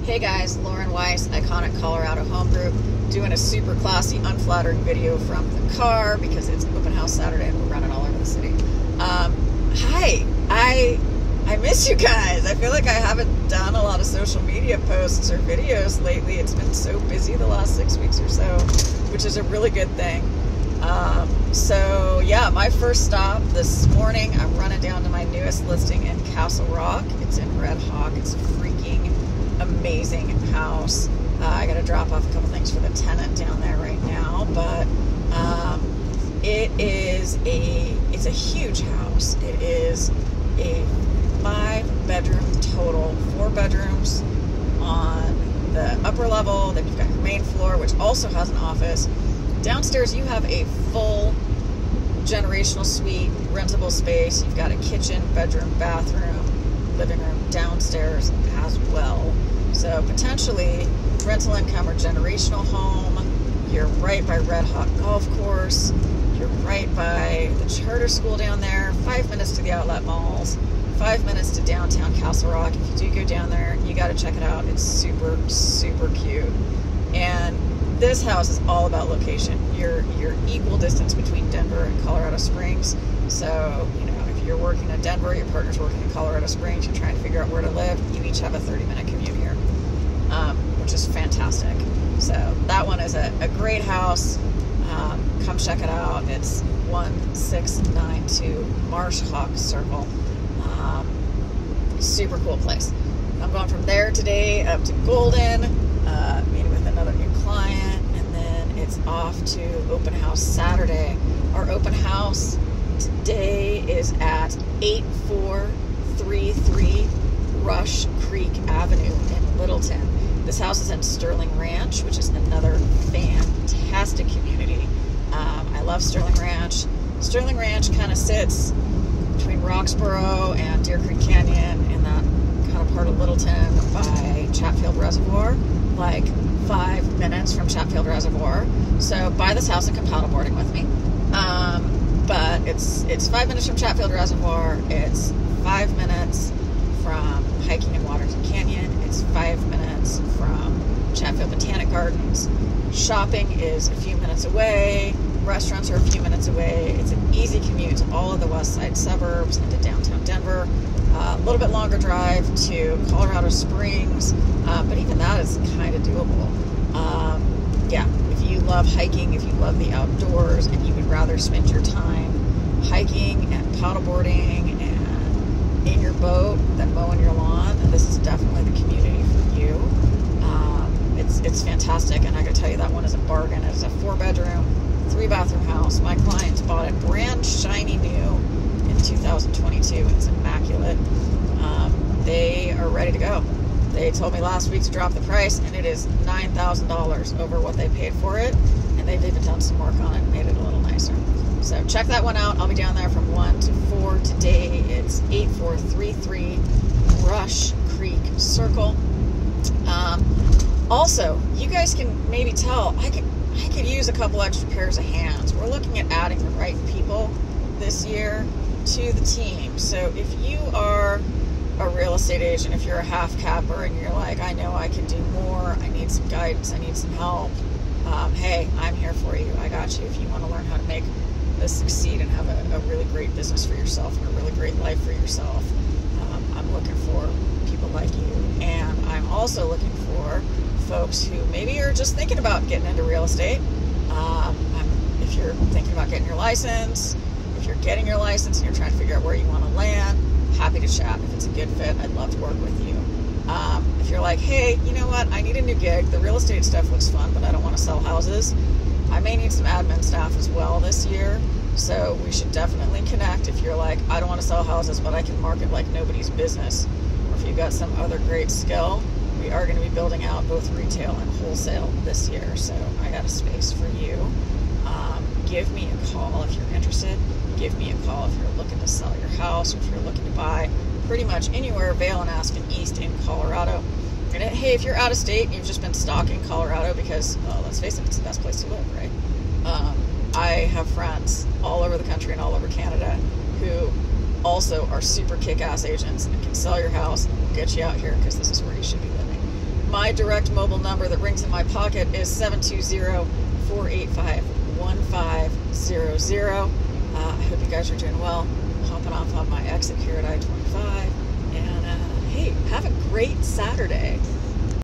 Hey guys, Lauren Weiss, Iconic Colorado Home Group, doing a super classy, unflattering video from the car because it's open house Saturday and we're running all over the city. Hi, I miss you guys. I feel like I haven't done a lot of social media posts or videos lately. It's been so busy the last 6 weeks or so, which is a really good thing. So yeah, my first stop this morning, I'm running down to my newest listing in Castle Rock. It's in Red Hawk. It's a freaking amazing house. I got to drop off a couple things for the tenant down there right now, but it's a huge house. It is a 5-bedroom total, 4 bedrooms on the upper level. Then you've got your main floor, which also has an office. Downstairs, you have a full generational suite, rentable space. You've got a kitchen, bedroom, bathroom, living room downstairs as well. So potentially rental income or generational home. You're right by Red Hawk Golf Course. You're right by the charter school down there. 5 minutes to the outlet malls. 5 minutes to downtown Castle Rock. If you do go down there, you got to check it out. It's super, super cute. And this house is all about location. You're equal distance between Denver and Colorado Springs. So, you know, if you're working in Denver, your partner's working in Colorado Springs, you're trying to figure out where to live, you each have a 30-minute commute here, which is fantastic. So that one is a great house. Come check it out. It's 1692 Marsh Hawk Circle. Super cool place. I'm going from there today up to Golden, meeting with another new client, and then it's off to open house Saturday. Our open house today is at 8433 Rush Creek Avenue in Littleton. This house is in Sterling Ranch, which is another fantastic community. I love Sterling Ranch. Sterling Ranch kind of sits between Roxborough and Deer Creek Canyon in that kind of part of Littleton by Chatfield Reservoir, like 5 minutes from Chatfield Reservoir. So buy this house and come paddleboarding with me. But it's 5 minutes from Chatfield Reservoir. It's 5 minutes from hiking in Waterton Canyon. It's 5 minutes from Chatfield Botanic Gardens. Shopping is a few minutes away. Restaurants are a few minutes away. It's an easy commute to all of the west side suburbs and to downtown Denver. A little bit longer drive to Colorado Springs, but even that is kind of doable. Yeah, if you love hiking, if you love the outdoors, and you would rather spend your time hiking and paddleboarding and in your boat than mowing your lawn, this is definitely the community for you. It's fantastic, and I gotta tell you, that one is a bargain. It's a 4-bedroom, 3-bathroom house. My clients bought it brand shiny new in 2022, and it's immaculate. They are ready to go. They told me last week to drop the price, and it is $9,000 over what they paid for it, and they've even done some work on it and made it a little nicer. So check that one out. I'll be down there from 1 to 4 today. It's 8433 Rush Creek Circle. Also, you guys can maybe tell, I could use a couple extra pairs of hands. We're looking at adding the right people this year to the team. So if you are a real estate agent, if you're a half capper and you're like, I know I can do more, I need some guidance, I need some help, hey, I'm here for you. I got you. If you want to learn how to make this succeed and have a really great business for yourself and a really great life for yourself, I'm looking for people like you. And I'm also looking for folks who maybe are just thinking about getting into real estate. If you're thinking about getting your license, if you're getting your license and you're trying to figure out where you want to land, happy to chat. If it's a good fit, I'd love to work with you. If you're like, hey, you know what, I need a new gig. The real estate stuff looks fun, but I don't want to sell houses. I may need some admin staff as well this year, so we should definitely connect. If you're like, I don't want to sell houses, but I can market like nobody's business, or if you've got some other great skill, we are going to be building out both retail and wholesale this year, so I got a space for you. Give me a call if you're interested. Give me a call if you're looking to sell your house, or if you're looking to buy pretty much anywhere Vail and Aspen East in Colorado. And hey, if you're out of state and you've just been stalking Colorado because, let's face it, it's the best place to live, right? I have friends all over the country and all over Canada who also are super kick-ass agents and can sell your house and will get you out here because this is where you should be living. My My direct mobile number that rings in my pocket is 720-485-1500. I hope you guys are doing well. Hopping off on my exit here at I-25. And hey, have a great Saturday.